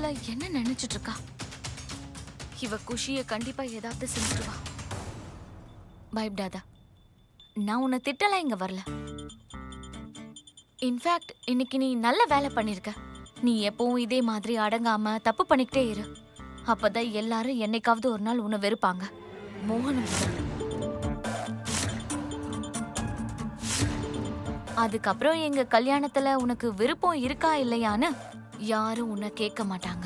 மனசுல என்ன நினைச்சிட்டு இருக்கா? இவ குஷிய கண்டிப்பா ஏதாவது செஞ்சுடுவா. பயப்படாத, நான் உன்னை திட்டலாம் இங்க வரல. இன்ஃபேக்ட் இன்னைக்கு நீ நல்ல வேலை பண்ணிருக்க. நீ எப்பவும் இதே மாதிரி அடங்காம தப்பு பண்ணிக்கிட்டே இரு. அப்பதான் எல்லாரும் என்னைக்காவது ஒரு நாள் உன்னை வெறுப்பாங்க. மோகனம் அதுக்கப்புறம் எங்க கல்யாணத்துல உனக்கு விருப்பம் இருக்கா இல்லையான்னு யாரும் உன்னை கேட்க மாட்டாங்க.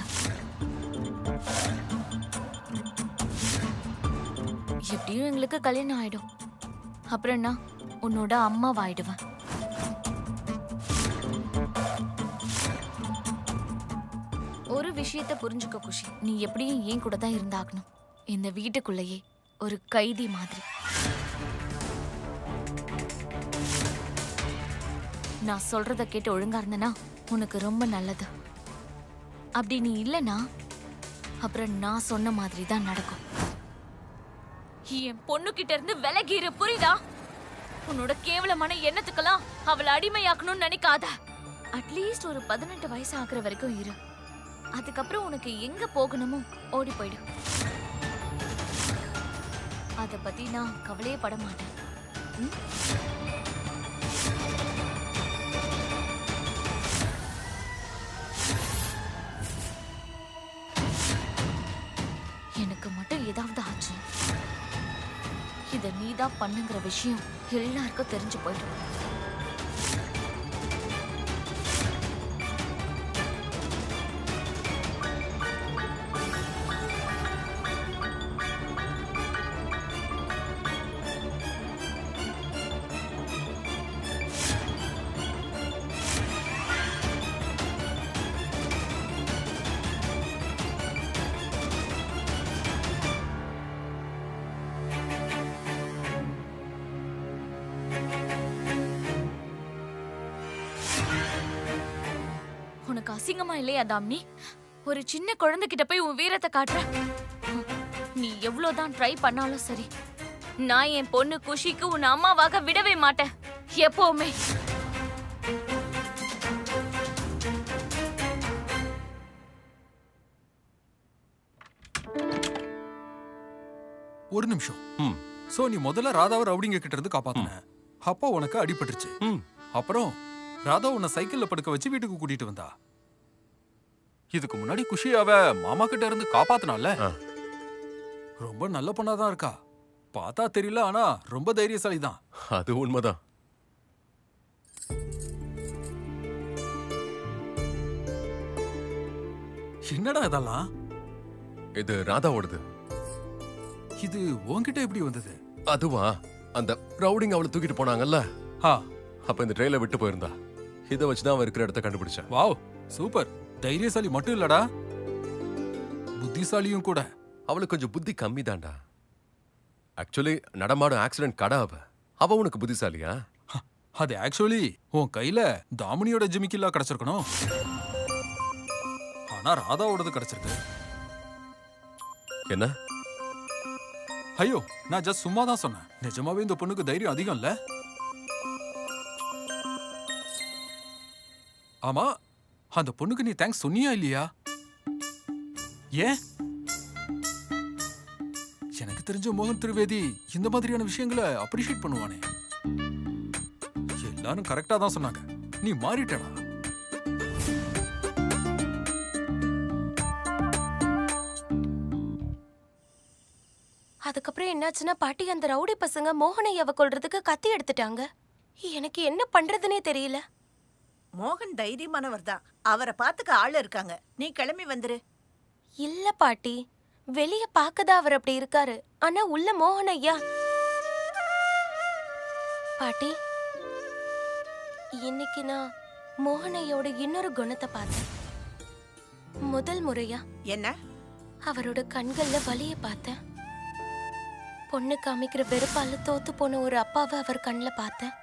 எப்படியும் எங்களுக்கு கல்யாணம் ஆயிடும். அப்புறம் நான் உன்னோட அம்மாவாயிடுவேன். ஒரு விஷயத்த புரிஞ்சுக்க குஷி, நீ எப்படியும் ஏன் கூட தான் இருந்தாகணும். இந்த வீட்டுக்குள்ளேயே ஒரு கைதி மாதிரி. நான் சொல்றத கேட்டு ஒழுங்கா இருந்தனா உனக்கு ரொம்ப நல்லது. அப்படி நீ இல்லனா அப்புறம் நான் சொன்ன மாதிரி தான் நடக்கும். என் பொண்ணு கிட்ட இருந்து விலகிரு, புரியுதா? உன்னோட கேவலமான எண்ணத்துக்கெல்லாம் அவளை அடிமையாக்கணும்னு நினைக்காத. அட்லீஸ்ட் ஒரு 18 வயசு ஆகுற வரைக்கும் இரு. அதுக்கப்புறம் உனக்கு எங்க போகணுமோ ஓடி போயிடு. அத பத்தி நான் கவலையே பட மாட்டேன். எனக்கு மட்டும் ஏதாவது ஆச்சு, இத நீதான் பண்ணுங்கிற விஷயம் எல்லாருக்கும் தெரிஞ்சு போயிடும். உனக்கு அசிங்கமா இல்லையா தாமினி? ஒரு சின்ன குழந்தைகிட்ட போய் உன் வீரத்தை காட்டுற. நீ எவ்வளவுதான் ட்ரை பண்ணாலும் சரி, நான் என் பொண்ணு குஷிக்கு உன் அம்மாவாக விடவே மாட்டேன், எப்பவுமே. ஒரு நிமிஷம். சோ நீ முதல்ல ராதாவை ரவுடிங்க கிட்ட இருந்து காப்பாத்துன. அப்போ உனக்கு அடிபட்டுருச்சு. அப்புறம் ராதா உன்னை சைக்கிள்ல படுக்க வச்சு வீட்டுக்கு கூட்டிட்டு வந்தா. இதுக்கு முன்னாடி குஷி அவ மாமா கிட்ட இருந்து காப்பாத்தினால. ரொம்ப நல்ல பொண்ணாதான் இருக்கா. பார்த்தா தெரியல, ஆனா ரொம்ப தைரியசாலி தான். அது உண்மைதான். என்னடா இதெல்லாம்? இது ராதாவோடது. இது உன்கிட்ட எப்படி வந்தது? அதுவா, அந்த ரவுடிங் அவளை தூக்கிட்டு போனாங்கல்ல, அப்ப இந்த ட்ரெயில விட்டு போயிருந்தா. இதை வச்சுதான் அவன் இருக்கிற இடத்த கண்டுபிடிச்சேன். Wow, super. தைரியசாலி மட்டும் இல்லடா, புத்திசாலியும் கூட. அவளுக்கு கொஞ்சம் புத்தி கம்மி தான்டா. ஆக்சுவலி நடமாடும் ஆக்சிடென்ட் கடை அவ. அவ உனக்கு புத்திசாலியா? அது ஆக்சுவலி உன் கையில தாமினியோட ஜிமிக்கில்லா கிடைச்சிருக்கணும். ஆனா ராதாவோடது கிடைச்சிருக்கு. என்ன? ஐயோ, நான் ஜஸ்ட் சும்மா தான் சொன்னேன். நிஜமாவே இந்த பொண்ணுக்கு தைரியம் அதிகம் இல்ல? ஆமா, அந்த பொண்ணுக்கு நீ தேங்க்ஸ் சொன்னியா இல்லையா? ஏன்? எனக்கு தெரிஞ்ச மோகன் திரிவேதி இந்த மாதிரியான விஷயங்களை அப்ரிஷியேட் பண்ணுவானே. எல்லாரும் கரெக்டா தான் சொன்னாங்க. நீ மாறிட்டடா. அதுக்கப்புறம் என்னாச்சுன்னா பாட்டி, அந்த ரவுடி பசங்க மோகனையாவை கொல்றதுக்கு கத்தி எடுத்துட்டாங்க. எனக்கு என்ன பண்றதுனே தெரியல. மோகன் தைரியமானவர் தான். அவரை பார்த்துக்க ஆள் இருக்காங்க. நீ கிளம்பி வந்துரு. இல்ல பாட்டி, வெளிய பார்க்கதான் அவர் அப்படி இருக்காரு, ஆனா உள்ள மோகன் ஐயா. பாட்டி, இன்னைக்கு நான் மோகன் ஐயோட இன்னொரு குணத்தை பார்த்தேன். முதல் முறையா என்ன? அவரோட கண்கள்ல வலிய பார்த்தேன். பொண்ணு காமிக்கிற வெறுப்பால தோத்து போன ஒரு அப்பாவை அவர் கண்ணுல பார்த்தேன்.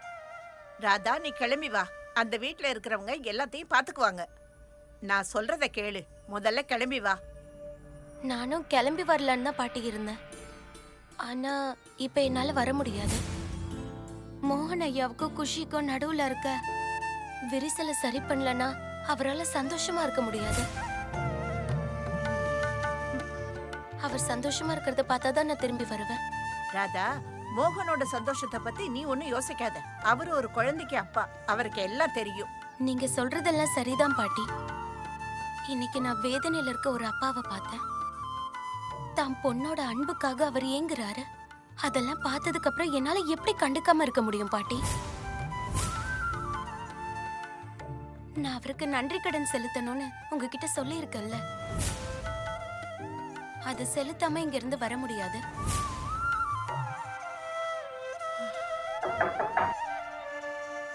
ராதா, நீ கிளம்பி வா. அந்த வீட்ல இருக்கிறவங்க எல்லாத்தையும் பாத்துக்குவாங்க. நான் சொல்றத கேளு. முதல்ல கிளம்பி வா. நானும் கிளம்பி வரலான்னு தான் பாட்டி இருந்தேன். ஆனா இப்ப என்னால வர முடியாது. மோகன் ஐயாவுக்கும் குஷிக்கும் நடுவுல இருக்க விரிசலை சரி பண்ணலனா அவரால் சந்தோஷமா இருக்க முடியாது. அவர் சந்தோஷமா இருக்கிறத பார்த்தா தான் நான் திரும்பி வருவேன். ராதா, மோகனோட சந்தோஷத்தை பத்தி நீ ஒன்னும் யோசிக்காத. அவரு ஒரு குழந்தைக்கு அப்பா, அவருக்கு எல்லாம் தெரியும். நீங்க சொல்றதெல்லாம் சரிதான் பாட்டி. இன்னைக்கு நான் வேதனையில இருக்க ஒரு அப்பாவை பார்த்தேன். தான் பொண்ணோட அன்புக்காக அவர் ஏங்குறாரு. அதெல்லாம் பார்த்ததுக்கு அப்புறம் என்னால எப்படி கண்டுக்காம இருக்க முடியும் பாட்டி? நான் அவருக்கு நன்றி கடன் செலுத்தணும்னு உங்ககிட்ட சொல்லி இருக்கேன்ல, அது செலுத்தாம இங்க இருந்து வர முடியாது.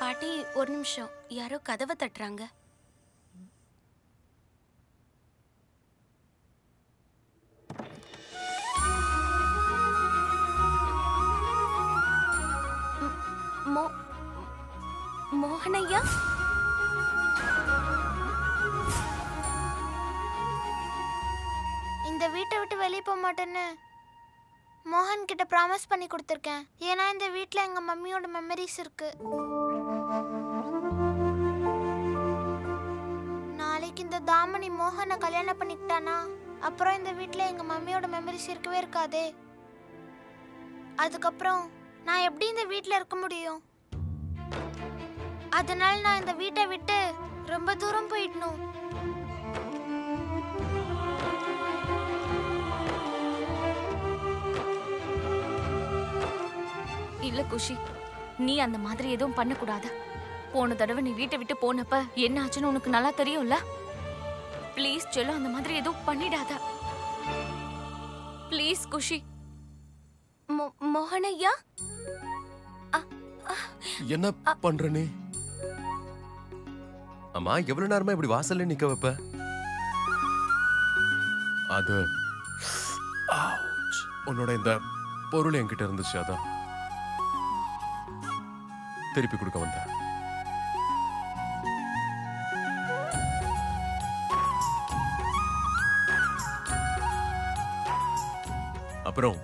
பாட்டி ஒரு நிமிஷம், யாரோ கதவை தட்டுறாங்க. மோகனையா, இந்த வீட்டை விட்டு வெளியே போக மாட்டேன்னு மோகன் கிட்ட ப்ராமிஸ் பண்ணி கொடுத்துருக்கேன். ஏன்னா இந்த வீட்டில் எங்க மம்மியோட மெமரிஸ் இருக்கு. நாளைக்கு இந்த தாமணி மோகனை கல்யாணம் பண்ணிக்கிட்டானா அப்புறம் இந்த வீட்டில் எங்க மம்மியோட மெமரிஸ் இருக்கவே இருக்காதே. அதுக்கப்புறம் நான் எப்படி இந்த வீட்டில் இருக்க முடியும்? அதனால நான் இந்த வீட்டை விட்டு ரொம்ப தூரம் போயிடணும். இல்ல குஷி, நீ அந்த மாதிரி எதுவும் பண்ணக்கூடாது. போன தடவை நீ வீட்டை விட்டு போனப்ப என்ன ஆச்சுன்னு உனக்கு நல்லா தெரியும்ல. ப்ளீஸ் செல்லம், அந்த மாதிரி எதுவும் பண்ணிடாத. ப்ளீஸ் குஷி. மோகனையா, என்ன பண்ற நீ? அம்மா, எவ்வளவு நேரமா இப்படி வாசல்ல நிக்க வைப்ப? அது உன்னோட இந்த பொருள் என்கிட்ட இருந்துச்சு, அதான் திருப்பி கொடுக்க வந்தேன். அப்புறம்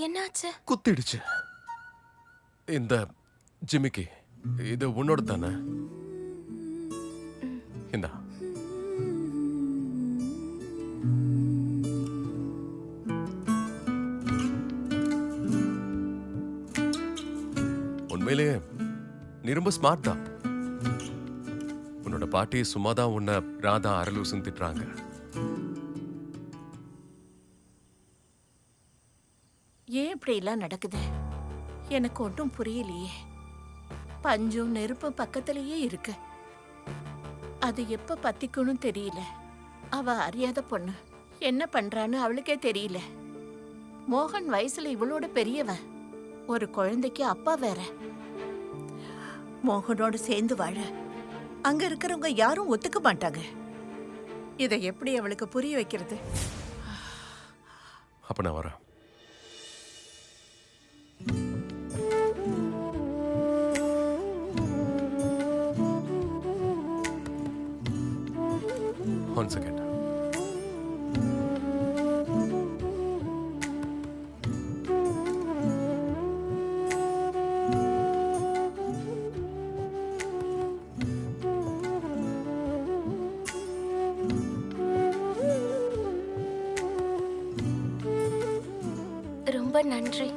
என்னாச்சு? குத்திடுச்சு. இந்த ஜிமிக்கி இது உன்னோட தானே? இந்தா. உண்மையிலேயே நீ ரொம்ப ஸ்மார்ட் தான். உன்னோட பாட்டி சும்மாதான் உன்னை ராதா அரலூசுன்னு திட்டுறாங்க. ஏன் இப்படி எல்லாம் நடக்குது? எனக்கு ஒன்றும் புரியலையே. பஞ்சும் நெருப்பும் பக்கத்திலேயே இருக்கு. அது எப்ப பத்திக்கணும் தெரியல. அவ அறியாத பொண்ணு, என்ன பண்றான்னு அவளுக்கே தெரியல. மோகன் வயசுல இவளோட பெரியவன், ஒரு குழந்தைக்கு அப்பா வேற. மோகனோட சேர்ந்து வாழ அங்க இருக்கிறவங்க யாரும் ஒத்துக்க மாட்டாங்க. இதை எப்படி அவளுக்கு புரிய வைக்கிறது? அப்ப நான் வரேன். One second. ரொம்ப நன்றி.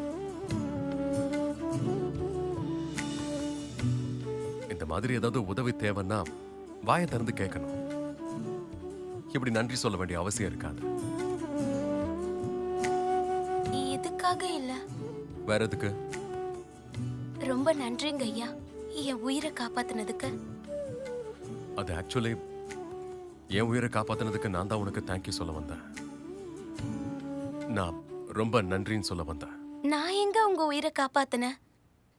இந்த மாதிரி ஏதாவது உதவி தேவைன்னா வாயை திறந்து கேட்கணும். இப்படி நன்றி சொல்ல வேண்டிய அவசியம் இருக்காது. இதுக்காக இல்ல, வேற எதுக்கு? ரொம்ப நன்றிங்க ஐயா, என் உயிரை காப்பாத்தினதுக்கு. அது ஆக்சுவலி என் உயிரை காப்பாத்தினதுக்கு நான் தான் உனக்கு தேங்க்யூ சொல்ல வந்தேன். நான் ரொம்ப நன்றின்னு சொல்ல வந்தேன். நான் எங்க உங்க உயிரை காப்பாத்தினேன்?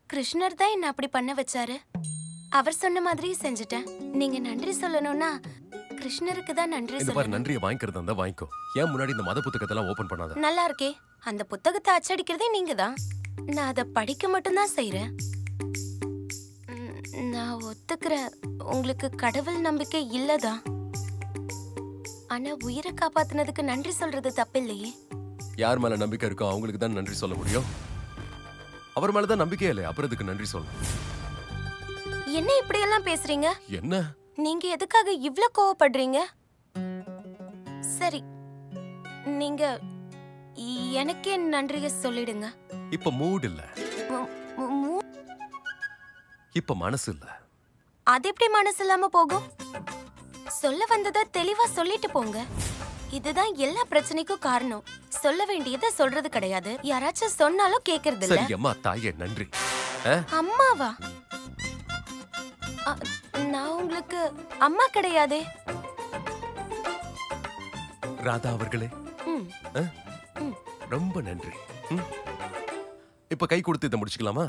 கிருஷ்ணர் தான் என்ன அப்படி பண்ண வச்சாரு. அவர் சொன்ன மாதிரியே செஞ்சுட்டேன். நீங்க நன்றி சொல்லணும்னா கிருஷ்ணருக்கு தான் நன்றி இந்த மாதிரி சொல்லணும். நன்றியை வாங்கிக்கிறதா இருந்தா வாங்கிக்கோ. ஏன் முன்னாடி இந்த மத புத்தகத்தெல்லாம் ஓபன் பண்ணாத. நல்லா இருக்கே, அந்த புத்தகத்தை அச்சடிக்கிறதே நீங்க தான். நான் அதை படிக்க மட்டும்தான் செய்றேன். நான் ஒத்துக்கிறேன், உங்களுக்கு கடவுள் நம்பிக்கை இல்லதான். ஆனா உயிரை காப்பாத்தினதுக்கு நன்றி சொல்றது தப்பில்லையே. யார் மேல நம்பிக்கை இருக்கோ அவங்களுக்கு தான் நன்றி சொல்ல முடியும். அவர் மேலதான் நம்பிக்கையே இல்லை, அப்புறம் இதுக்கு நன்றி சொல்லணும். என்ன இப்படி எல்லாம் பேசுறீங்க? என்ன நீங்க எதுக்காக இவ்ளோ கோவப்படுறீங்க? சரி, நீங்க எனக்கே நன்றிய சொல்லிடுங்க. இப்ப மூட் இல்ல, மு- மு- இப்ப மனசு இல்ல. அது எப்படி மனசு இல்லாம போகும்? சொல்ல வந்ததை தெளிவா சொல்லிட்டு போங்க. இதுதான் எல்லா பிரச்சனைக்கும் காரணம். சொல்ல வேண்டியதை சொல்றது கிடையாது. யாராச்சும் சொன்னாலும் கேக்குறது இல்ல. சரி அம்மா, தாயே நன்றி. அம்மாவா? நான் உங்களுக்கு அம்மா கிடையாதே. ராதா அவர்களே, ம். ரொம்ப நன்றி. இப்ப கை கொடுத்து இதை முடிச்சுக்கலாமா?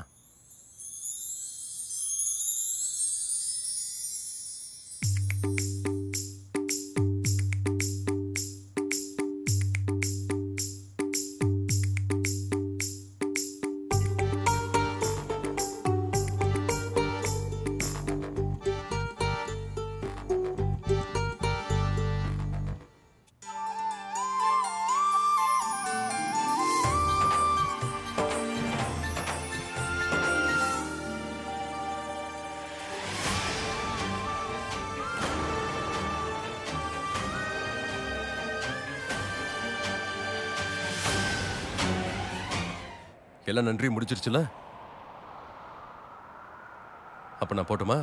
எல்லாம் நன்றி முடிச்சிருச்சுல? அப்ப நான் போட்டுமா?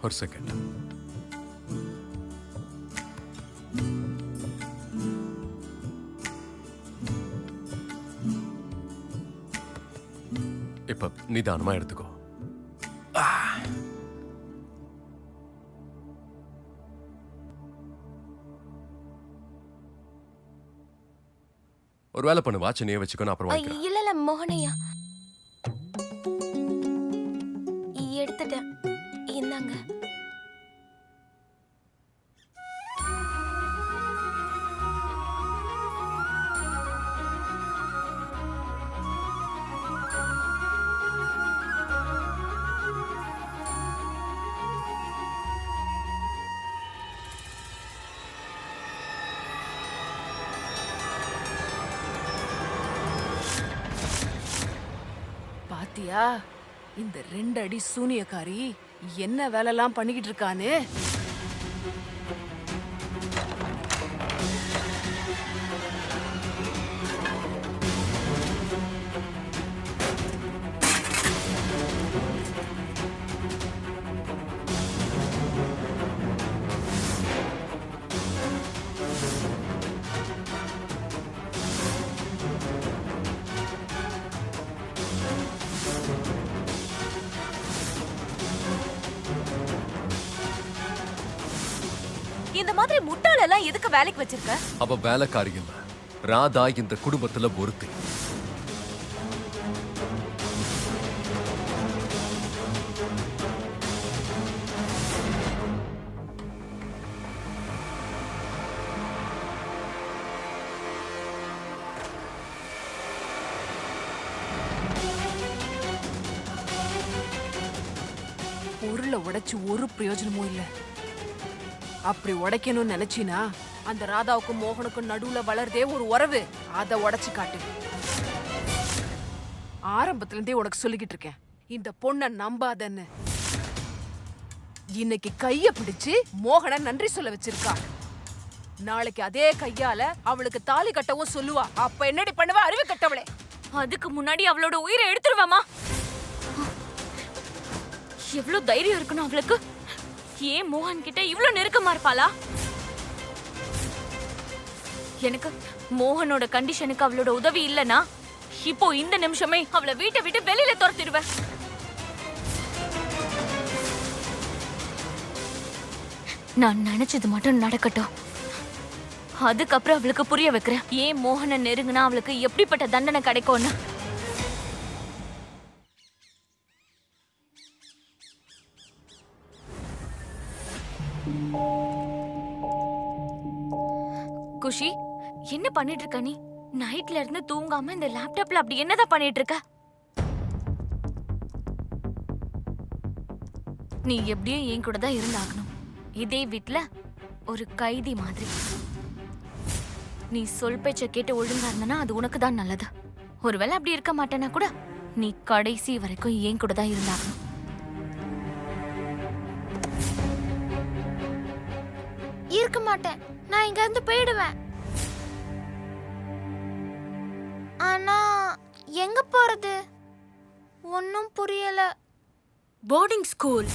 ஒரு செகண்ட். இப்ப நிதானமா எடுத்துக்கோ. ஒரு வேலை பண்ணு, வாட்ச நீயே வச்சுக்கோ, நான் அப்புறம் வாங்கிக்கிறேன். இல்ல மோகனையா, எடுத்துட்டேன். இந்தாங்க. பாத்தியா, இந்த 2 அடி சூனியக்காரி என்ன வேலைலாம் பண்ணிக்கிட்டு இருக்கான்னு. இந்த மாதிரி முட்டாளெல்லாம் எதுக்கு வேலைக்கு வச்சிருக்க? அவ வேலைக்காரி இல்ல, ராதா இந்த குடும்பத்துல ஒருத்தி. பொருளை உடைச்சு ஒரு பிரயோஜனமும் இல்ல. அப்படி உடைக்கணும்னு நினைச்சினா அந்த ராதாவுக்கும் மோகனுக்கும் நடுவுல வளர்தே ஒரு உறவு, அதை உடைச்சு காட்டு. ஆரம்பத்துல இருந்தே உனக்கு சொல்லிக்கிட்டு இருக்கேன், இந்த பொண்ணை நம்பாதன்னு. இன்னைக்கு கைய பிடிச்சு மோகனை நன்றி சொல்ல வச்சிருக்கா. நாளைக்கு அதே கையால அவளுக்கு தாலி கட்டவும் சொல்லுவா. அப்ப என்னடி பண்ணுவ அறிவு கட்டவளே? அதுக்கு முன்னாடி அவளோட உயிரை எடுத்துருவாமா? எவ்வளவு தைரியம் இருக்கணும் அவளுக்கு? ஏன் மோகன் கிட்ட இவ்வளவு நெருக்கமா இருப்பாளா? எனக்கு மோகனோட கண்டிஷனுக்கு அவளோட உதவி இல்லனா இப்போ இந்த நிமிஷமே அவளை வீட்டை விட்டு வெளியில துரத்திடுவேன். நான் நினைச்சது மட்டும் நடக்கட்டும். அதுக்கப்புறம் அவளுக்கு புரிய வைக்கிறேன் ஏன் மோகனை நெருங்குனா அவளுக்கு எப்படிப்பட்ட தண்டனை கிடைக்கும்னு. குஷி, என்ன பண்ணிட்டு இருக்க நீ? நைட்ல இருந்து தூங்காம இந்த லேப்டாப்ல அப்படி என்னதான் பண்ணிட்டு இருக்க? நீ எப்படியோ என் கூட தான் இருந்தாகணும். இதே வீட்ல ஒரு கைதி மாதிரி. நீ சொல் பேச்ச கேட்டு ஒழுங்கா இருந்தனா அது உனக்கு தான் நல்லது. ஒருவேளை அப்படி இருக்க மாட்டேன்னா கூட நீ கடைசி வரைக்கும் என் கூட தான் இருந்தாகணும். இருக்க மாட்டேன், நான் இங்க இருந்து போயிடுவேன். ஆனா எங்க போறது ஒன்னும் புரியல. Boarding school.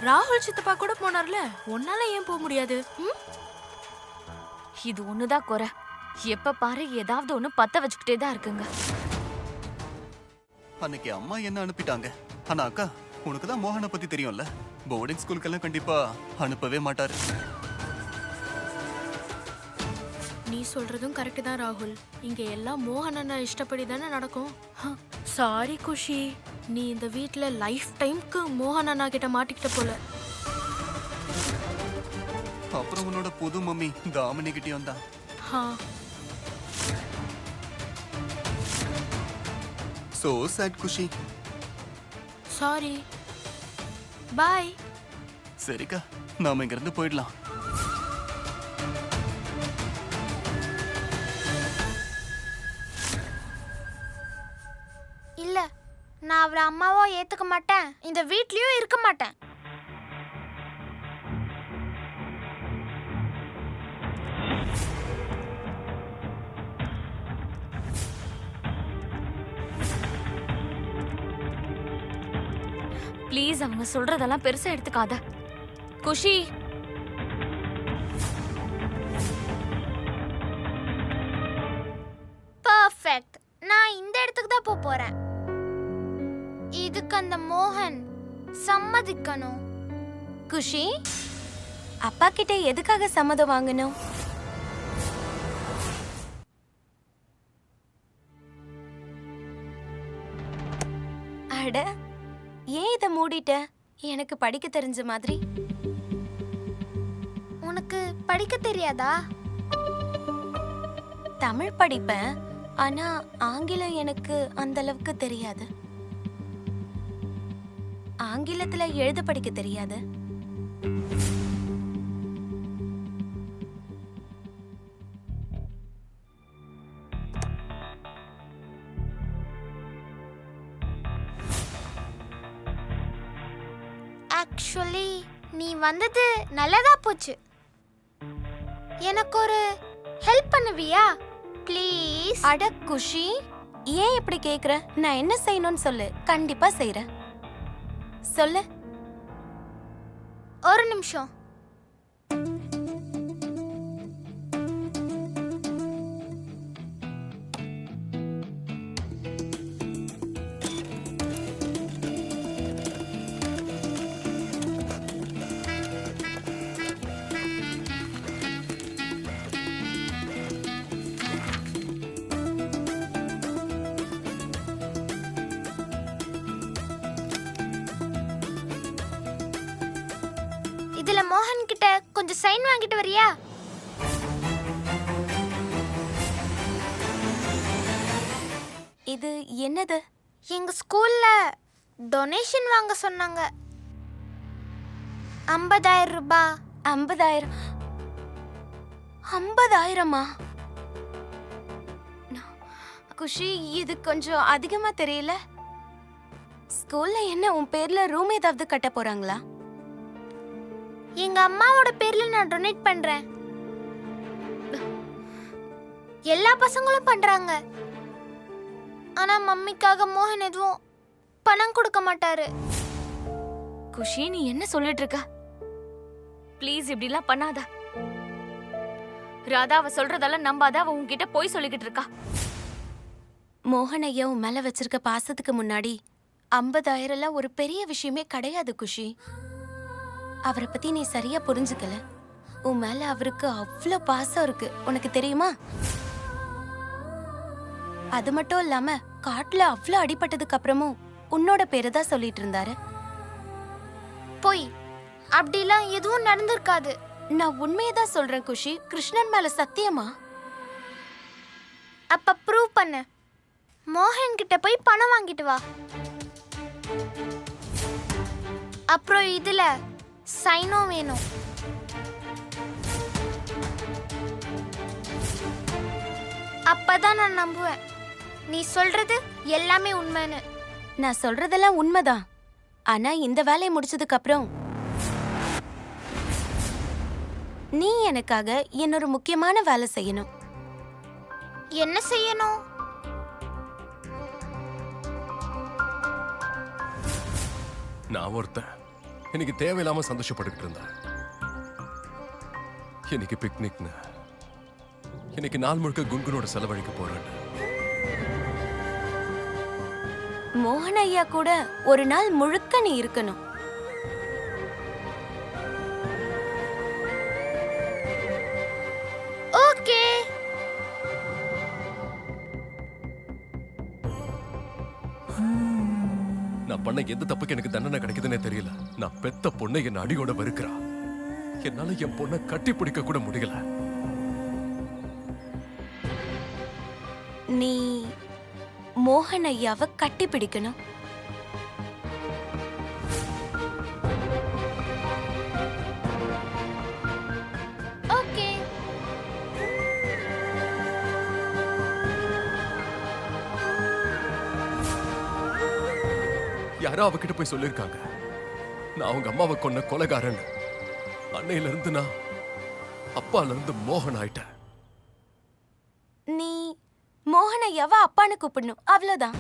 ராகுல் சித்தப்பா கூட போனார்ல, உன்னால ஏன் போக முடியாது? இது ஒண்ணுதான் குறை. எப்ப பாரு ஏதாவது ஒண்ணு பத்த வச்சுக்கிட்டே தான் இருக்குங்க. அன்னைக்கு அம்மா என்ன அனுப்பிட்டாங்க. ஆனா அக்கா, உனக்கு தான் மோகனை பத்தி தெரியும்ல, போர்டிங் ஸ்கூலுக்கெல்லாம் கண்டிப்பா அனுப்பவே மாட்டாரு. நீ சொல்றதும் கரெக்ட் தான் ராகுல். இங்க எல்லாம் மோகன் அண்ணா இஷ்டப்படி தானே நடக்கும். சாரி குஷி, நீ இந்த வீட்ல லைஃப் டைம்க்கு மோகன் அண்ணா கிட்ட மாட்டிக்கிட்ட போல. அப்புறம் உன்னோட புது மம்மி தாமினி கிட்டயும் தான். சோ சேட் குஷி. சாரி, பாய். சரிக்கா, நாம இங்க இருந்து போயிடலாம். இல்ல, நான் அவளை அம்மாவோ ஏத்துக்க மாட்டேன், இந்த வீட்லயும் இருக்க மாட்டேன். ப்ளீஸ் அவங்க சொல்றதெல்லாம் பெருசா எடுத்துக்காத. குஷி, பர்ஃபெக்ட். நான் இந்த இடத்துக்கு தான் போக போறேன். இதுக்கு அந்த மோகன் சம்மதிக்கணும். குஷி, அப்பா கிட்ட எதுக்காக சம்மதம் வாங்கணும்? அட, ஏன் இத மூடிட்ட? எனக்கு படிக்க தெரிஞ்ச மாதிரி. உனக்கு படிக்க தெரியாதா? தமிழ் படிப்பேன், ஆனா ஆங்கிலம் எனக்கு அந்த அளவுக்கு தெரியாது. ஆங்கிலத்துல எழுத படிக்க தெரியாது. ஆக்சுவலி நீ வந்தது நல்லதா போச்சு. எனக்கு ஒரு ஹெல்ப் பண்ணுவியா ப்ளீஸ்? அட குஷி, ஏன் இப்படி கேக்குற? நான் என்ன செய்யணும்னு சொல்லு, கண்டிப்பா செய்றேன். சொல்லு. ஒரு நிமிஷம். இதுல மோகன் கிட்ட கொஞ்சம் சைன் வாங்கிட்டு வரியா? இது என்னது? எங்க ஸ்கூல்ல டொனேஷன் வாங்க சொன்னாங்க. 50,000 ரூபாய். 50,000? 50,000மா? குஷி, இது கொஞ்சம் அதிகமா தெரியல. ஸ்கூல்ல என்ன உன் பேர்ல ரூம் ஏதாவது கட்ட போறாங்களா? எங்க அம்மாவோட பேர்ல நான் டொனேட் பண்றேன். எல்லா பசங்களும் பண்றாங்க. ஆனா மம்மிக்காக மோகன் எதுவும் பணம் கொடுக்க மாட்டாரு. குஷி, நீ என்ன சொல்லிட்டு இருக்க? ப்ளீஸ் இப்படிலாம் பண்ணாத. ராதா அவ சொல்றதெல்லாம் நம்பாத, அவ உன்கிட்ட போய் சொல்லிக்கிட்டு இருக்கா. மோகன் ஐயா உன் மேல வச்சிருக்க பாசத்துக்கு முன்னாடி 50,000 ஒரு பெரிய விஷயமே கிடையாது குஷி. அவரை பத்தி நீ சரியா புரிஞ்சுக்கல. உன் மேல அவருக்கு அவ்வளோ பாசம் இருக்கு, உனக்கு தெரியுமா? அது மட்டும் இல்லாம காட்டுல அவ்வளோ அடிபட்டதுக்கு அப்புறமும் உன்னோட பேரை தான் சொல்லிட்டு இருந்தாரு. போய் அப்படிலாம் எதுவும் நடந்திருக்காது. நான் உண்மையதான் சொல்றேன் குஷி. கிருஷ்ணன் மேல சத்தியமா? அப்ப ப்ரூவ் பண்ணு. மோகன் கிட்ட போய் பணம் வாங்கிட்டு வா. அப்புறம் இதுல சைனும் வேணும். அப்பதான் நான் நம்புவேன் நீ சொல்றது எல்லாமே உண்மைன்னு. நான் சொல்றதெல்லாம் உண்மைதான். ஆனா இந்த வேலையை முடிச்சதுக்கு அப்புறம் நீ எனக்காக இன்னொரு முக்கியமான வேலை செய்யணும். என்ன செய்யணும்? நான் ஒருத்தன் இன்னைக்கு தேவையில்லாம சந்தோஷப்பட்டுக்கிட்டு இருந்தேன். இன்னைக்கு பிக்னிக்னு, இன்னைக்கு நாள் முழுக்க குன்குனோட செலவழிக்க போறேன். மோகன் ஐயா கூட ஒரு நாள் முழுக்க நீ இருக்கணும். ஓகே. நான் பண்ண எந்த தப்புக்கு எனக்கு தண்டனை கிடைக்குதுன்னே தெரியல. நான் பெத்த பொண்ணை என் அடியோட வெறுக்கிறா. என்னால என் பொண்ணை கட்டி பிடிக்க கூட முடியல. நீ மோகன் ஐயாவை கட்டி பிடிக்கணும். ஓகே. யாரோ அவகிட்ட போய் சொல்லிருக்காங்க நான் அவங்க அம்மாவை கொன்ன கொலைகாரன். அன்னையில இருந்து நான் அப்பால இருந்து மோகன் ஆயிட்டேன். நீ மோகன் ஐயாவை அப்பான்னு கூப்பிடணும், அவ்வளவுதான்.